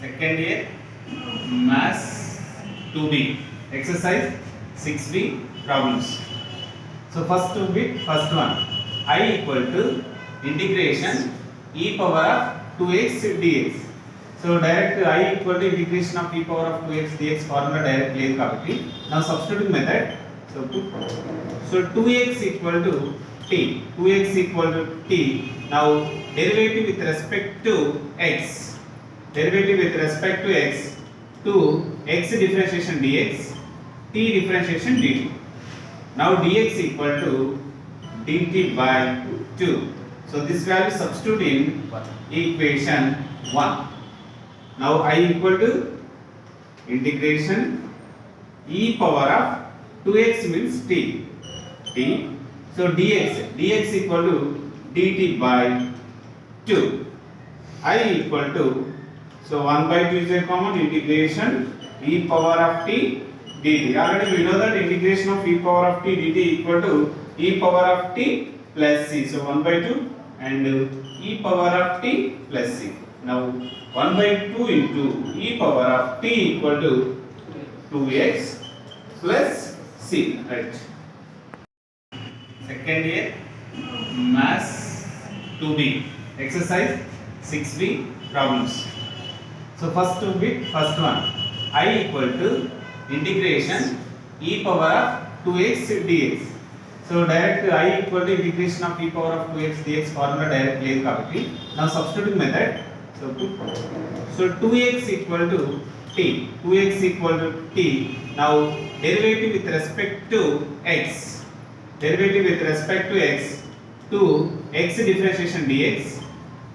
second year maths 2B exercise 6B problems. So first one, I equal to integration e power of 2x dx. So direct I equal to integration of e power of 2x dx formula direct లేదు కాబట్టి now substituting method. So 2x equal to t, 2x equal to t. Now derivative with respect to x, derivative with respect to x, to x differentiation dx, t differentiation dt. Now dx equal to dt by 2. So this value substitute in equation 1. Now I equal to integration e power of 2x means t. So dx equal to dt by 2. I equal to, so 1 by 2 is a common, integration e power of t dt. Already we know that integration of e power of t dt equal to e power of t plus c. So 1 by 2 and e power of t plus c. Now 1 by 2 into e power of t equal to 2x plus c. Right. Second year maths 2B exercise 6B problems. So first one, I equal to integration e power of 2x dx. So direct I equal to integration of e power of 2x dx formula direct లేదు కాబట్టి now substituting method. So 2x equal to t, 2x equal to t. Now derivative with respect to x, derivative with respect to x, to x differentiation dx,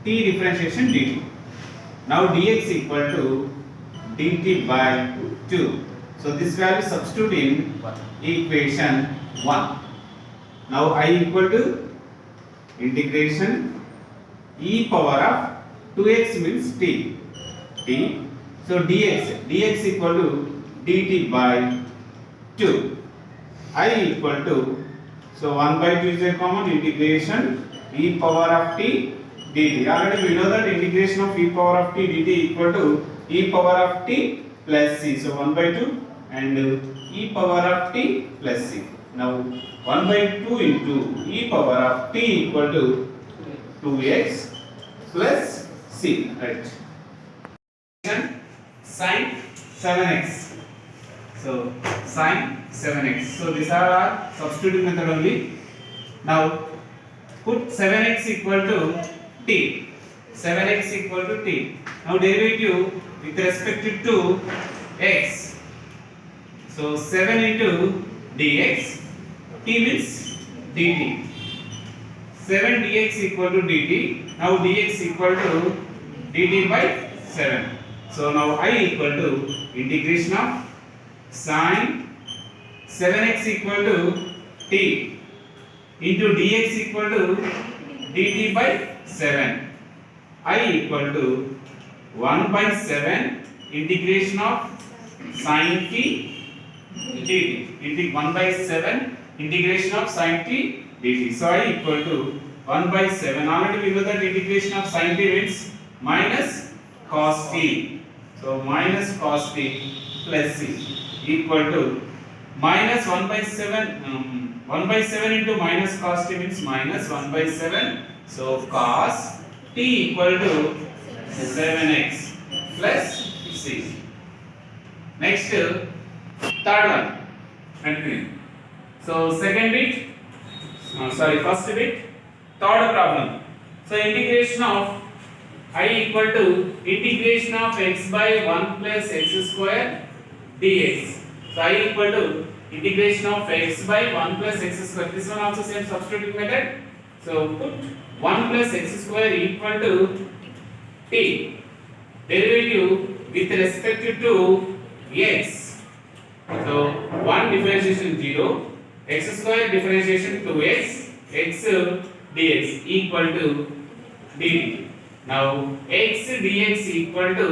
t differentiation dt. Now dx equal to dt by 2. So this value substitute in equation 1. Now I equal to integration e power of 2x means t. So dx equal to dt by 2. I equal to, so 1 by 2 is a common, integration e power of t dt. Already we know that integration of e power of t dt equal to e power of t plus c. So 1 by 2 and e power of t plus c. Now 1 by 2 into e power of t equal to 2x plus c. Right. Sin 7x. So sin 7x. So these are our substituting method only. Now put 7x equal to t. 7x equal to t. Now derivative with respect to x. So 7 into dx, t means dt. 7 dx equal to dt. Now dx equal to dt by 7. So now I equal to integration of sin 7x equal to t into dx equal to dt by 7. I equal to 1 by 7 integration of sin t dt. 1 by 7 integration of sin t dt. So I equal to 1 by 7. Already we know that integration of sin t means minus cos t. So minus cos t plus c equal to minus 1 by 7. 1 by 7 into minus cos t means minus 1 by 7. So cos t equal to 7x plus c. Next, third one. Continue. So second bit, first bit, third problem. So integration of I equal to integration of x by 1 plus x square dx. So I equal to integration of x by 1 plus x square. This one also same substituting method. So put 1 plus x square equal to t. Derivative with respect to x. So 1 differentiation 0, x square differentiation 2x, x dx equal to dt. Now x dx equal to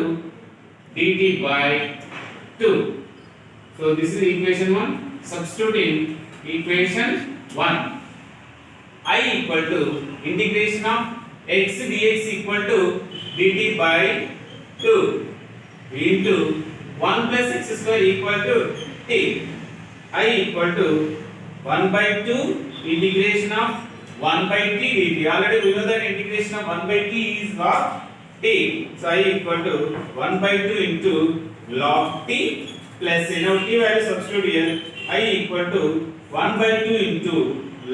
dt by 2. So this is equation 1. Substitute in equation 1. I equal to integration of x dx equal to dt by 2. into 1 plus x square equal to t. I equal to 1 by 2 integration of 1 by t dt. Already we know that integration of 1 by t is what? T. So I equal to 1 by 2 into log t plus now t value substitute here. I equal to 1 by 2 into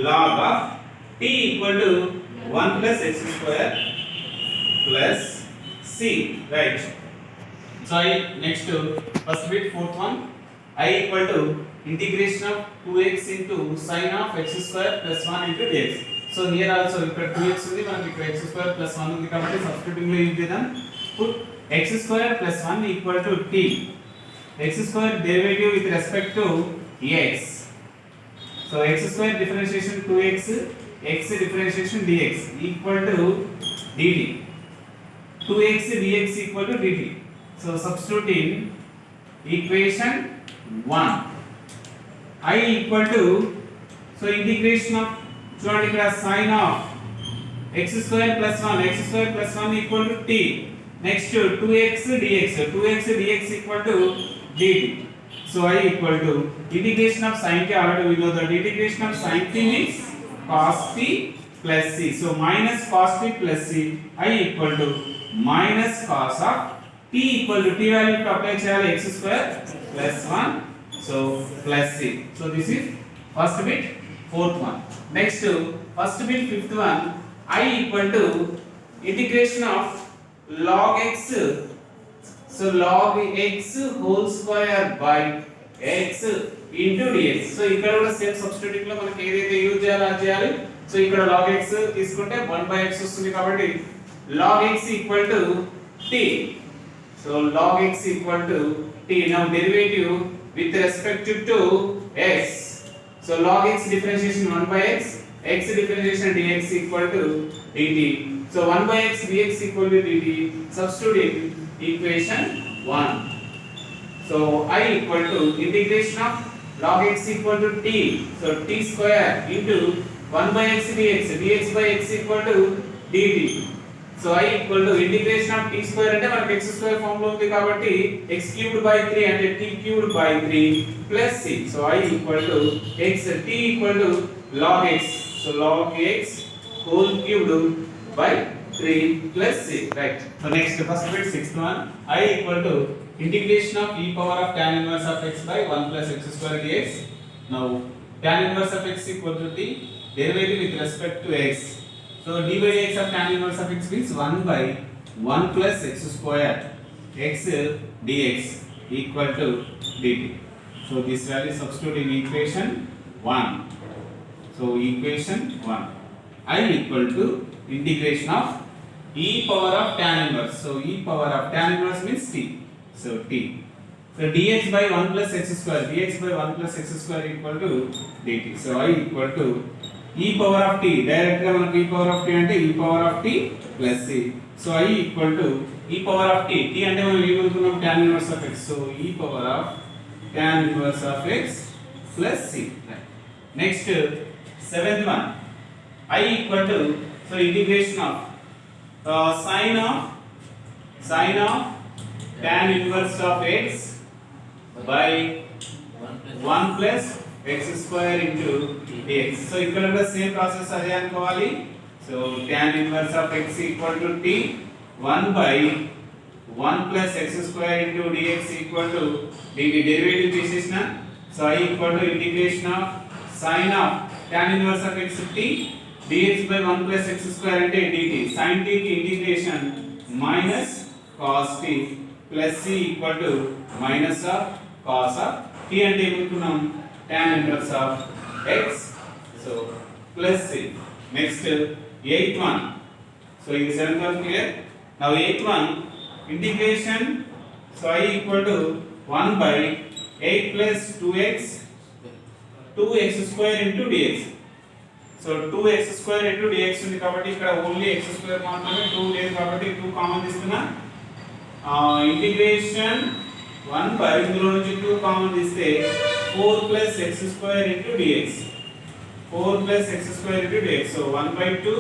log of t equal to 1 plus x square plus c, right? So I next first bit fourth one, I equal to integration of 2x into sin of x square plus 1 into dx. So here also ఇక్కడ 2x ఉంది, మనకి ఇక్కడ x square plus 1 ఉంది కాబట్టి substituting లో use చేద్దాం. Put x square plus 1 equal to t. x square derivative with respect to x. So x square differentiation 2x, x differentiation dx equal to dt. 2x dx equal to dt. So substitute in equation 1. I equal to, so integration of, చూడండి ఇక్కడ sin of x square plus 1 equal to t. Next 2x dx equal to dt. So I equal to integration of sin t, already we know that integration of sin t means cos t plus c. So minus cos t plus c. I equal to minus cos of t equal to t value to apply cheyali x square plus 1. So plus c. So this is first bit, fourth one. Next first bit, fifth one, I equal to integration of log x. So log x whole square by x into dx. So ఇక్కడ కూడా same substituting లో మనకి ఏదైతే use చేయాలో అది చేయాలి. So ఇక్కడ log x తీసుకుంటే 1 by x వస్తుంది కాబట్టి log x equal to t. So log x equal to t. Now derivative with respect to x. So log x differentiation 1 by x differentiation dx equal to dt. So 1 by x dx equal to dt. Substitute in equation 1. So I equal to integration of log x equal to t. So t square into 1 by x dx by x equal to dt. So I equal to integration of t square అంటే మనకి x square form లో ఉంది కాబట్టి x cubed by 3 అంటే t cubed by 3 plus c. So I equal to x, t equal to log x. So log x whole cubed by 3 plus c, right? So next first bit, sixth one, I equal to integration of e power of tan inverse of x by 1 plus x square dx. Now tan inverse of x equal to t, derivative with respect to x. So d by dx of tan inverse of x means 1 by 1 plus x square x dx equal to dt. So this value substitute in equation 1. So equation 1, I equal to integration of e power of tan inverse. So e power of tan inverse means t. So t. So dx by 1 plus x square, dx by 1 plus x square equal to dt. So I equal to e power of t, direct గా మనకి e power of t అంటే e power of t plus c. So I equal to e power of t, t అంటే మనం ఏమనుకున్నాం tan inverse of x. So e power of tan inverse of x plus c. Next seventh one, I equal to, so integration of sin of tan inverse of x by 1 plus x square into dx. So ఇక్కడ కూడా same process అదే అనుకోవాలి. So tan inverse of x equal to t, 1 by 1 plus x square into dx equal to dt. Derivative తీసేసిన. So I equal to integration of sin of tan inverse of x t dx by 1 plus x square అంటే dt. sin t కి integration minus cos t plus c equal to minus of cos of t అంటే ఏమనుకున్నాం tan inverse of x. So plus c. Next eighth one. So in seventh one clear. Now eighth one, integration. So I equal to 1 by 8 plus 2x square into dx. So 2x square into dx ఉంది కాబట్టి ఇక్కడ only x square మాత్రమే, 2 లేదు కాబట్టి 2 common తీసుకున్నా. Integration 1 by ఇందులో నుంచి 2 common తీస్తే 4 plus x square into dx. 4 plus x square into dx. So 1 by 2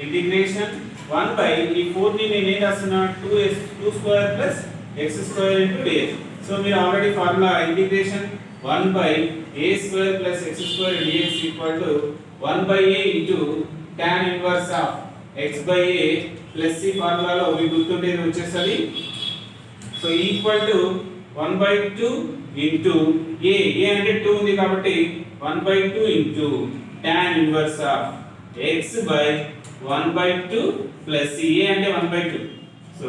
integration 1 by ఈ 4 ని నేను ఏం రాస్తున్నా 2 square plus x square into dx. So మీరు already formula integration 1 by a square plus x square dx equal to 1 by a into tan inverse of x by a plus ఈ ఫార్ములాలో మీకు గుర్తుండేది వచ్చేసరి so equal to 1 by 2 into a అంటే 2 ఉంది కాబట్టి 1 by 2 into tan inverse of x by 1 by 2 plus a అంటే 1 by 2. So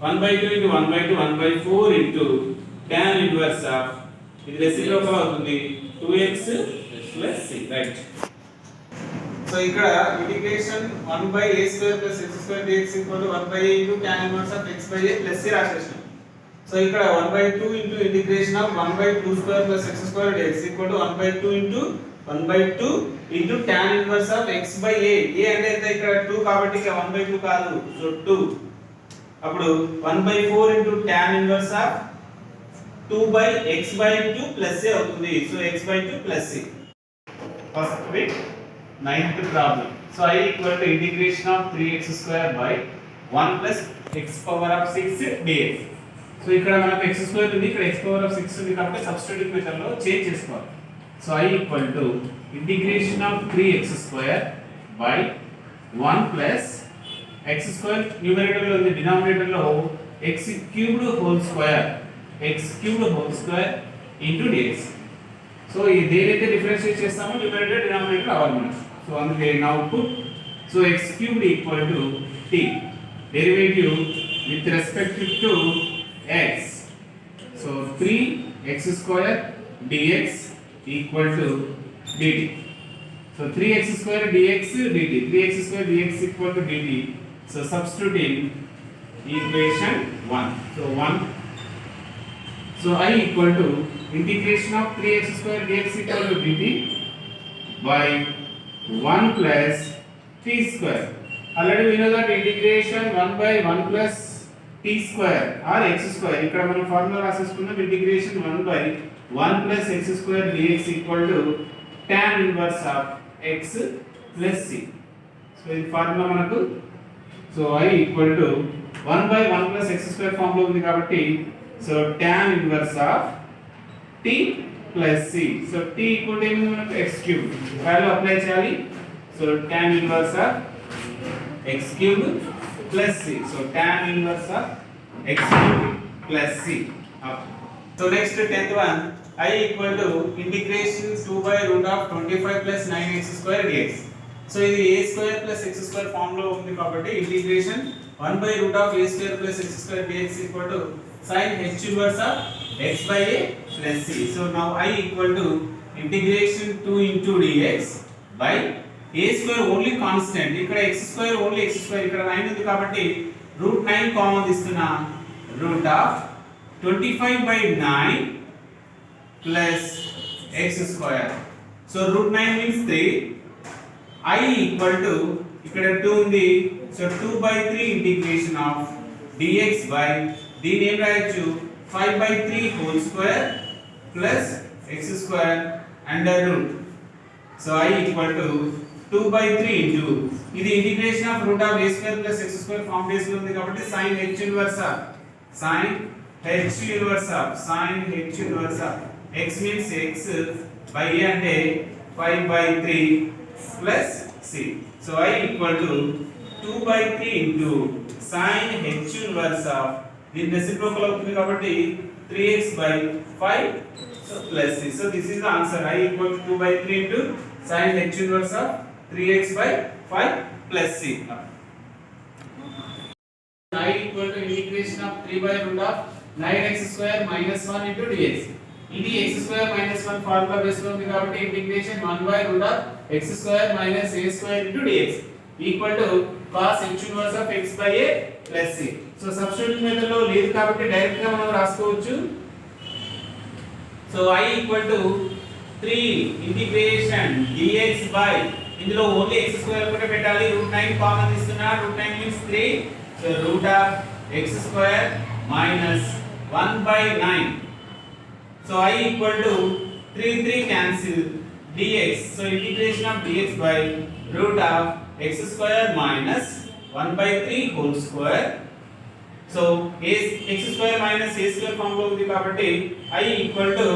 1 by 2 into 1 by 2 1 by 4 into tan inverse of ఇది రెసిప్రోకల్ అవుతుంది 2x plus c, right? So ఇక్కడ integration 1 by a square plus x square dx equal to 1 by a into tan inverse of x by a plus c రాసేసాం. So ఇక్కడ 1 by 2 into integration of 1 by 2 square plus x square dx equal to 1 by 2 into 1 by 2 into tan inverse of x by a. a అంటే ఎంత ఇక్కడ 2 కాబట్టి ఇక 1 by 2 కాదు. So 2 అప్పుడు 1 by 4 into tan inverse of 2 by x by 2 plus a అవుతుంది. So x by 2 plus c. First bit ninth problem. So I equal to integration of 3x square by 1 plus x power of 6 dx. So ఇక్కడ మనకు x square ఉంది, ఇక్కడ x power of 6 ఉంది కాబట్టి substitute method లో change చేసుకోవాలి. So I equal to integration of 3x square by 1 plus x square numerator lo undi, denominator lo x cubed whole square into dx. So ee denaithe differentiate chestamo numerator denominator avali manaku. So అందుకే now put so x cubed equal to t derivative with respect to x. So 3x square dx equal to dt. So 3x square dx dt, 3x square dx equal to dt. So substituting equation 1. So 1. So I equal to integration of 3x square dx equal to dt by 1 plus t square. Already we know that integration 1 by 1 plus t square or x square. ఇక్కడ మనం formula రాసేసుకున్నాం integration 1 by 1 plus x square dx equal to tan inverse of x plus c. So ఈ formula మనకు so I equal to 1 by 1 plus x square form లో ఉంది కాబట్టి so tan inverse of t plus c. So t equal to ఏముంది మనకు x cube value apply చేయాలి. So tan inverse of x cube plus c. So tan inverse of x cube plus c. So next 10th one, I equal to integration 2 by root of 25 plus 9x square dx. So ఇది a square plus x square form లో ఉంది కాబట్టి integration 1 by root of a square plus x square dx equal to sin h inverse of x by a plus c. So now I equal to integration 2 into dx by a square only constant. ఇక్కడ x square only x square, ఇక్కడ 9 ఉంది కాబట్టి root 9 common తీస్తున్నా root of 25 by 9 plus x square. So root 9 means 3. I equal to ఇక్కడ 2 ఉంది. So 2 by 3 integration of dx by దీని ఏం రాయొచ్చు 5 by 3 whole square plus x square under root. So I equal to 2 by 3 into ఇది integration of root of a square plus x square form base లో ఉంది కాబట్టి sin h inverse of sin h inverse of x means x by a అంటే 5 by 3 plus c. So I equal to 2 by 3 into sin h inverse of దీని reciprocal అవుతుంది కాబట్టి 3x by 5 so plus c. So this is the answer. I equal to 2 by 3 into sin h inverse of 3x by 5 plus c. I equal to integration of 3 by root of 9x square minus 1 into dx. ఇది x square minus 1 formula base లో ఉంది కాబట్టి integration 1 by root of x square minus a square into dx equal to cos h inverse of x by a plus c. So substitute method లో లేదు కాబట్టి direct గా మనం రాసుకోవచ్చు. So I equal to 3 integration dx by ఇందులో only x square ఒకటే పెట్టాలి. root 9 common తీసుకున్నా root 9 means 3. So root of x square minus 1 by 9. So I equal to 3 cancel dx. So integration of dx by root of x square minus 1 by 3 whole square. So a x square minus a square form లో ఉంది కాబట్టి I equal to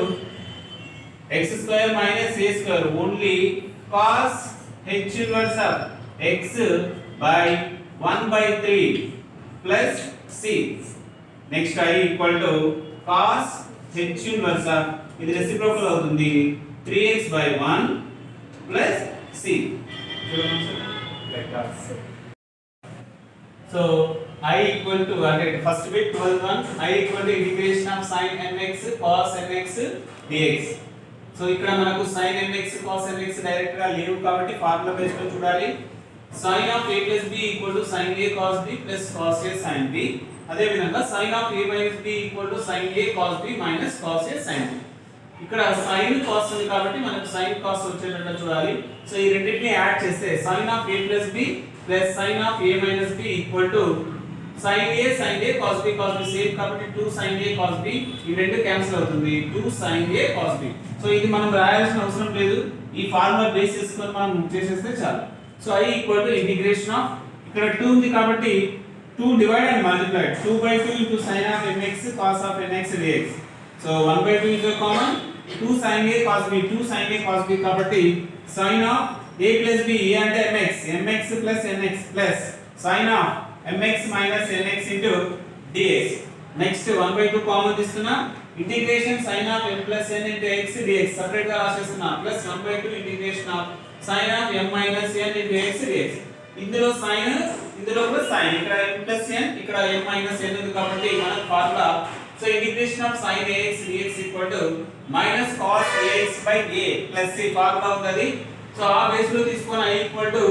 x square minus a square only cos h inverse of x by 1 by 3 plus c. Next I equal to cos h inverse of ఇది reciprocal అవుతుంది 3x by 1 plus c. So I equal to first bit 12 I equal to integration of sin nx cos nx dx. So ఇక్కడ మనకు sin nx cos nx direct గా లేవు కాబట్టి formula base లో చూడాలి. sin of a plus b equal to sin a cos b plus cos a sin b. అదే విధంగా sin of a minus b equal to sin a cos b minus cos a sin b. ఇక్కడ sin cos ఉంది కాబట్టి మనకు sin cos వచ్చేటట్టు చూడాలి. So ఈ రెండింటిని యాడ్ చేస్తే sin of a plus b plus sin of a minus b equal to sin a cos b same కాబట్టి 2 sin a cos b ఈ రెండు క్యాన్సిల్ అవుతుంది 2 sin a cos b. So ఇది మనం రాయాల్సిన అవసరం లేదు, ఈ ఫార్ములా బేస్ చేసుకొని మనం చేసేస్తే చాలు. So I equal to integration of ఇక్కడ 2 ఉంది కాబట్టి 2 divide and multiply 2 by 2 into sin of mx cos of nx dx. So 1 by 2 is a common 2 sin a cos b కాబట్టి sin of a plus b a అంటే mx plus nx plus sin of mx minus nx into dx. Next 1 by 2 common తీసుకున్నా integration sin of m plus n into x dx separate గా రాసేస్తున్నా plus 1 by 2 integration of sin of m minus n into x dx. ఇందులో sin ఇందులో కూడా sin ఇక్కడ m plus n ఇక్కడ m minus n ఉంది కాబట్టి మన formula so integration of sin ax dx equal to minus cos ax by a plus c formula ఉంది. So ఆ బేస్ లో తీసుకొని I equal to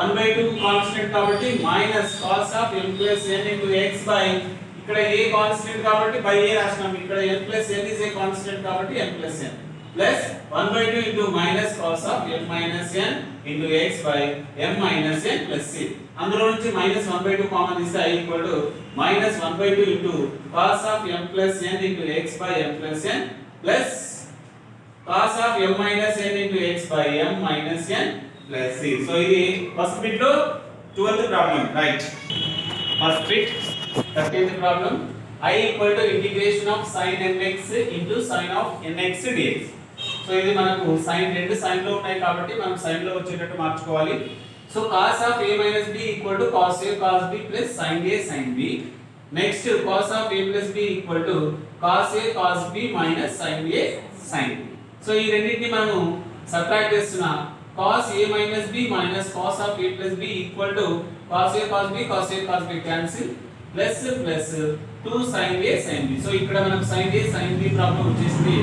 1 by 2 constant కాబట్టి minus cos of m plus n into x by ఇక్కడ a constant కాబట్టి by a రాస్తున్నాం, ఇక్కడ n plus n is a constant కాబట్టి n plus n plus 1 by 2 into minus cos of m minus n into x by m minus n plus c. అందులో నుంచి minus 1 by 2 common తీస్తే I equal to minus 1 by 2 into cos of m plus n into x by m plus n plus cos of m minus n into x by m minus n plus c. So ఇది first bit లో 12th problem right. First bit 13th problem I equal to integration of sin nx into sin of nx dx. So ఇది మనకు sin రెండు sin లో ఉన్నాయి కాబట్టి మనం sin లో వచ్చేటట్టు మార్చుకోవాలి. So cos of a minus b equal to cos a cos b plus sin a sin b. Next cos of a plus b equal to cos a cos b minus sin a sin b. So ఈ రెండింటిని మనం subtract చేస్తున్నా cos a minus b minus cos of a plus b equal to cos a cos b cancel plus 2 sin a sin b. So ఇక్కడ మనకు sin a sin b problem వచ్చేసింది.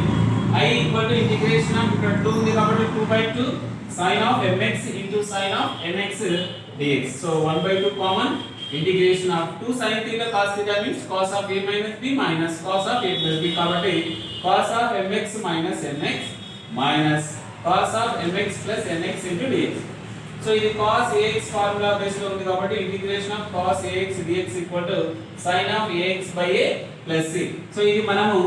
I equal to integration of ఇక్కడ 2 ఉంది కాబట్టి 2 by 2 sin of mx into sin of nx dx. So 1 by 2 common integration of 2 sin theta cos theta means cos of a minus b minus cos of a plus b కాబట్టి cos of mx minus nx minus cos of mx plus nx into dx. So ఇది cos ax formula base లో ఉంది కాబట్టి integration of cos ax dx equal to sin of ax by a plus c. So ఇది మనము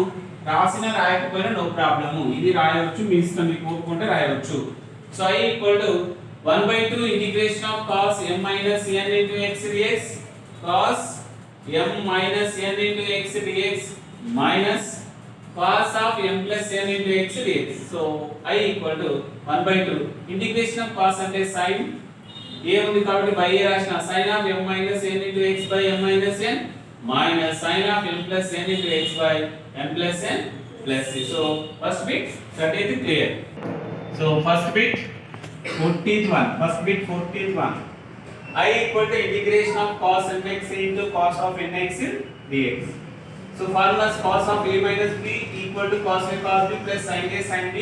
రాసిన రాయకపోయినా no problem, ఇది రాయవచ్చు మీ ఇష్టం, మీకు కోరుకుంటే రాయవచ్చు. So I equal to 1 by 2 integration of cos m minus n into x dx cos m minus n into x dx minus cos of m plus n into x dx. So I equal to 1 by 2 integration of cos అంటే sin a ఉంది కాబట్టి by a రాసిన sin of m minus n into x by m minus n minus sin of m plus n into x by m plus n plus c. So first bit 30th clear. So first bit 14th one I equal to integration of cos nx into cos of nx dx. So formulas cos of a minus b equal to cos a cos b plus sin a sin b.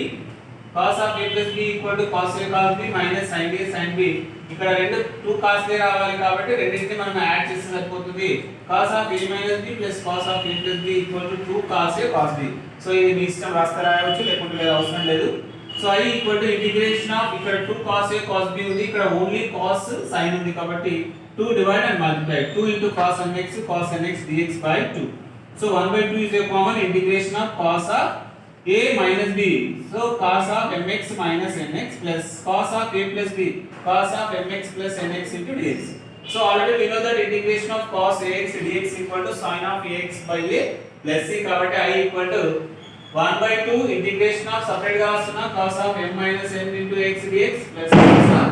Cos of a plus b equal to cos a cos b minus sin a sin b. ఇక్కడ రెండు 2 cos a రావాలి కాబట్టి రెండింటిని మనం add చేస్తే సరిపోతుంది. cos of a minus b plus cos of a plus b equal to 2 cos a cos b. So ఇది మీ ఇష్టం, రాస్తే రాయవచ్చు లేకుంటే లేదు, అవసరం లేదు. So I equal to integration of ఇక్కడ 2 cos a cos b ఉంది, ఇక్కడ ఓన్లీ cos sin ఉంది కాబట్టి 2 divide and multiply 2 into cos nx dx by 2. So 1 by 2 is a common integration of cos of a minus b. So cos of mx minus nx plus cos of a plus b cos of mx plus nx into dx. So already we know that integration of cos ax dx equal to sin of ax by a plus c కాబట్టి I equal to 1 by 2 integration of separate గా వస్తున్న cos of m minus n into x dx plus cos of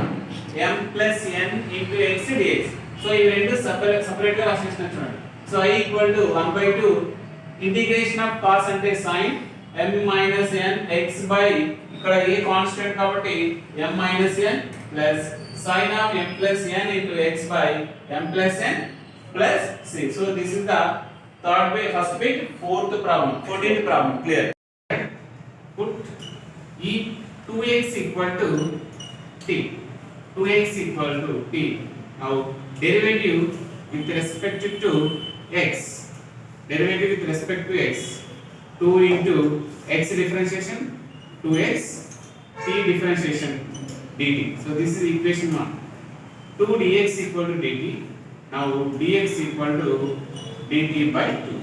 m plus n into x dx. So ఈ రెండు separate గా రాసేసిన చూడండి. So I equal to 1 by 2 integration of cos అంటే sin m minus n x by ఇక్కడ a constant కాబట్టి m minus n plus sin of m plus n into x by m plus n plus c. So this is the third way, first bit, fourth problem, 14th problem. Clear? Put e 2x equal to t. 2x equal to t. Now derivative with respect to x. Derivative with respect to x. 2 into x differentiation, 2x, t differentiation, dt. So this is equation 1. 2 dx equal to dt. Now dx equal to dt by 2.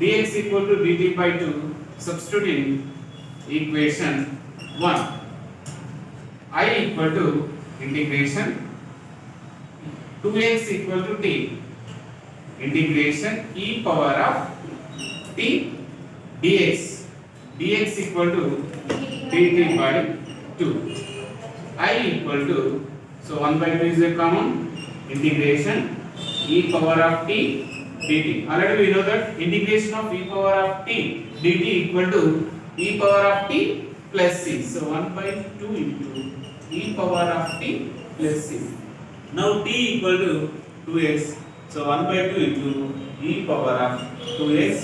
dx equal to dt by 2. Substituting equation 1. I equal to integration 2x equal to t. Integration e power of t dx. dx equal to dt by 2. I equal to, so 1 by 2 is a common, integration e power of t dt. Already we know that integration of e power of t dt equal to e power of t plus c. So 1 by 2 into e power of t plus c. Now t equal to 2x. So 1 by 2 into e power of 2x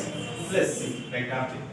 plus c. Right after.